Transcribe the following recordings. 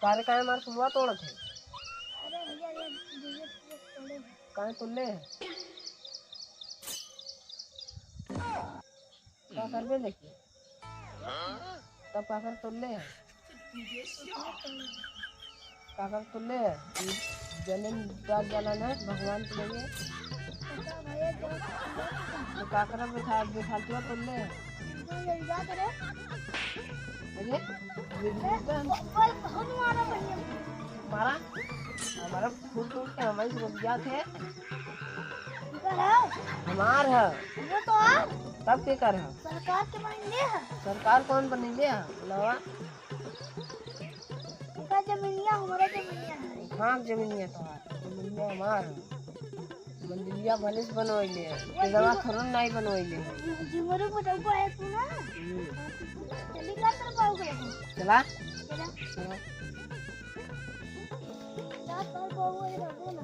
कारे काहे मार सुनवा तोड़त है। काहे तुल्ले है का करबे देखिए तब काकर तुल्ले है काकर तुल्ले है जन्म रात जाला ना भगवान के लिए तो काकर बिठा बिठालती तुल्ले है मारा हमारा फूल तोड़ के हमारी रुपया थे हमार है वो तो तब के कर है सरकार के बनेंगे सरकार कौन बनेंगे नवा उनका जमीनिया हमारा जमीनिया है। हाँ जमीनिया तो जमीनिया हमार मंदिरिया भले से बनवाइले है दवा थोड़ा नहीं बनवाइले जिमरू बताओ को है तू ना चली का तर पाओ के चला चला चला रात पर पाओ है रखो ना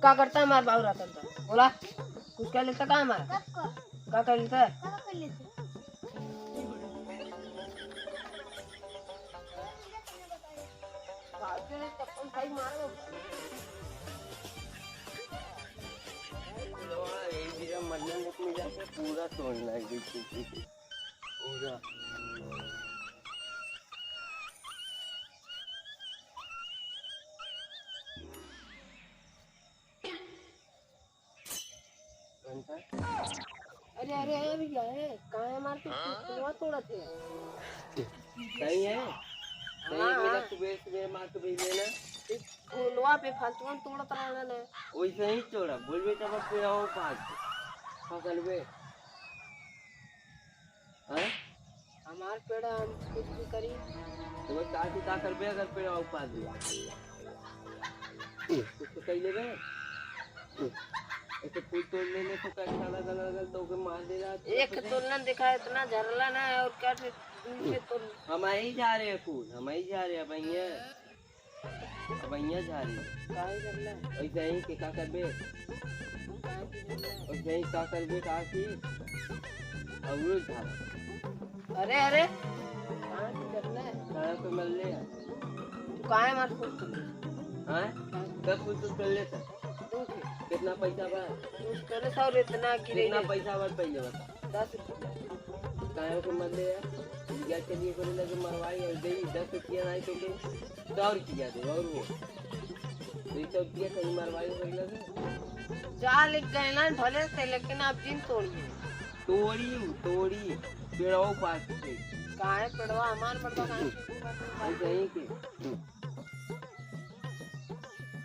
का करता है हमार बाबू रहता था बोला कुछ कर लेता का हमारा का कर लेता है का कर लेते पूरा तोड़ना है पूरा अरे अरे भैया कहाँ मार के फुलवा तोड़ा थे सही है सही मेरा सुबह मार के भेज लेना फुलवा पे फालतू तोड़त रहना ना वैसे ही तोड़ा बोलबे तब पे आओ पास फसल बे हैं हमार पेड़ हम कुछ भी करी तो बस काटी का करबे अगर पे आओ पास कुछ तो कही लेबे ऐसे फूल तोड़ लेने तो कैसा लगा तो के मार दे रहा एक तोड़ना दिखा इतना झरला ना और क्या तो हम ही जा रहे हैं फूल हम ही जा रहे हैं भैया अब भैया जा रहे हैं काहे झरला ऐसे ही के का करबे ऐसे ही का करबे का की और वो झाड़ा अरे अरे कहाँ की झरला है कहाँ पे मिल ले तू काहे मार फूल तोड़ हैं कब फूल तो कर लेता कितना पैसा बा करे सौ इतना गिरे कितना पैसा बा पहले बता 10 रुपया काहे को मत ले या के लिए करे लगे मरवाई और दे 10 रुपया नहीं तो के 100 रुपया दे और वो 200 रुपया कहीं मरवाई हो लगे जा लिख गए ना भले से लेकिन आप जिन तोड़िए तोड़ी पेड़ों पास से काहे पेड़वा हमार पड़वा काहे ऐसे ही के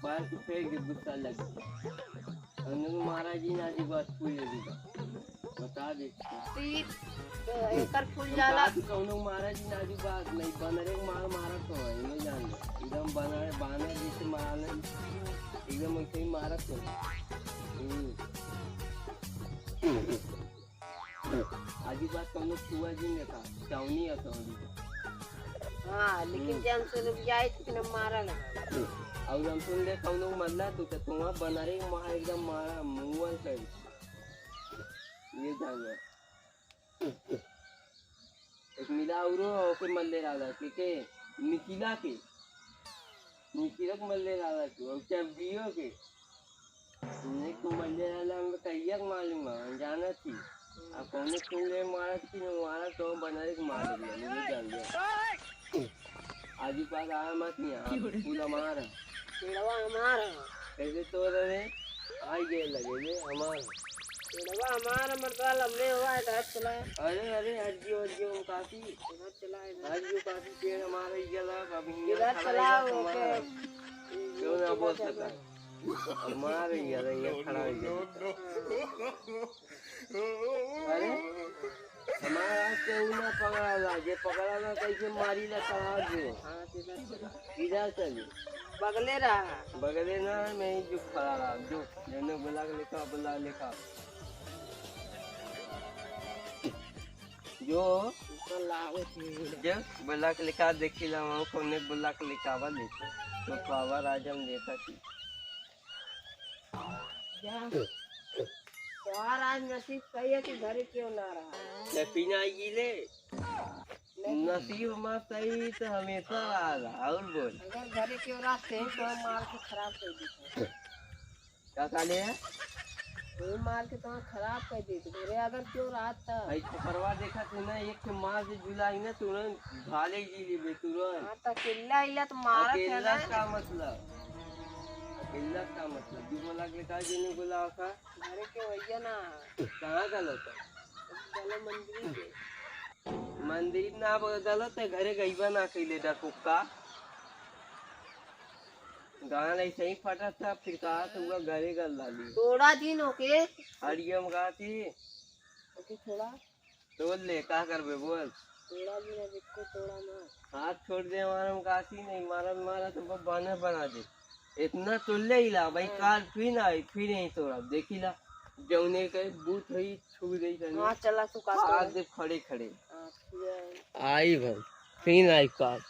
बाहर से फेंक दे गुस्सा लग अंगन महाराज जी ना जी बात पूरी दी बता दे एकर फूल जाला कौनो महाराज जी ना जी बात नहीं बनरे मार मारा तो है मैं जान एकदम बना जैसे मारना एकदम ऐसे ही मारा तो आजी बात कौनो छुआ जी ने कहा चावनी है तो हाँ लेकिन जब से रुपया इतना मारा लगा और हम सुन ले कौनो मरला तो तुम बनरे मार एकदम मारा मुंह कर ये जान एक मिला और फिर मल्ले रहा के निकिला के निकिला को मल्ले रहा के और चबियो के ने को मल्ले रहा हम कहिया मालूम है जाना थी अब कौन सुन ले मारा थी मारा तो बनरे को मार दिया ये जान लिया आज पास आया मत यहाँ पूरा मारा पेड़वा हमारा कैसे तो रहे आई गए लगे ने हमारा पेड़वा हमारा मर्दा लंबे हुआ है हाथ चलाए अरे अरे हड्डियों काफी हाथ चलाए हड्डियों काफी पेड़ हमारा ही गला अभी इधर चलाओ के क्यों ना बोल सकता हमारे ही गला ये खड़ा है अरे हमारा क्यों ना पकड़ा ला जे पकड़ा ना कैसे मारी ला चढ़ा दे हाथ इधर चलिए बगले रहा बगले ना मैं ही जो खड़ा रहा जो मैंने बुला लिखा जो जो बोला के लिखा देखी ला वहाँ कोने बोला के लिखावा लेते तो पावर आजम देखा थी त्योहार आज नसीब सही है कि घर क्यों ना रहा। पीना ले नसीब में सही तो हमेशा रहा और बोल अगर घर क्यों रहा सही तो मार के खराब कर देते। क्या काले है कोई मार के तो खराब कर देते मेरे अगर क्यों रहा था। भाई परवा देखा थे ना एक के मार से जुलाई ना तुरंत भाले जी ले तुरंत। हाँ तो अकेला इला तो मारा था अकेला ना। का मतलब अकेला का मतलब तू बोला के लिखा जी ने बोला का घर के भैया ना कहाँ गलत है चलो मंदिर के मंदिर ना गलत है घरे गईबा ना कैले डकुक्का गाना ऐसे ही फटा था फिर कहा तो हुआ घरे गल डाली थोड़ा दिन होके हरियम कहा थी ओके थोड़ा तोड़ ले क्या करबे बोल थोड़ा दिन अब इसको थोड़ा ना हाथ छोड़ दे हमारा काशी नहीं मारा मारा तो बना बना दे इतना तो ले ही ला भाई काल फिर आई फिर नहीं तोड़ा देखी ला जौने के बूथ हुई छू गई करने हाँ चला तू का आज खड़े खड़े हाँ फिर आई भाई फिर आई काल